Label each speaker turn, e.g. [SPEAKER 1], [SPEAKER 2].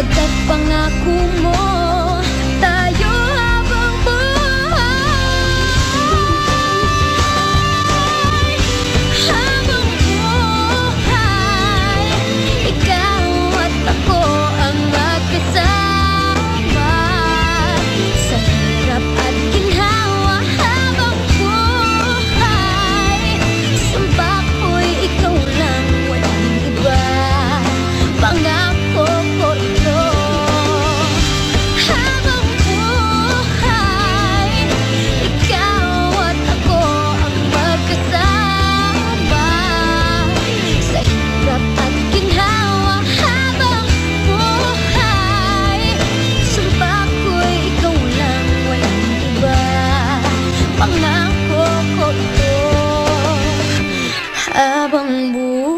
[SPEAKER 1] Pagkat pangako mo, tayo habang buhay. Habang buhay, ikaw at ako ang magkasama. Sa hirap at ginhawa habang buhay, sumpa ko'y ikaw lang, walang iba. Pangako ko ito. Habang buhay, ikaw at ako ang magkasama. Sa hirap at ginhawa habang buhay, sumpa ko'y ikaw lang, walang iba. Pangako ko ito. Habang buhay.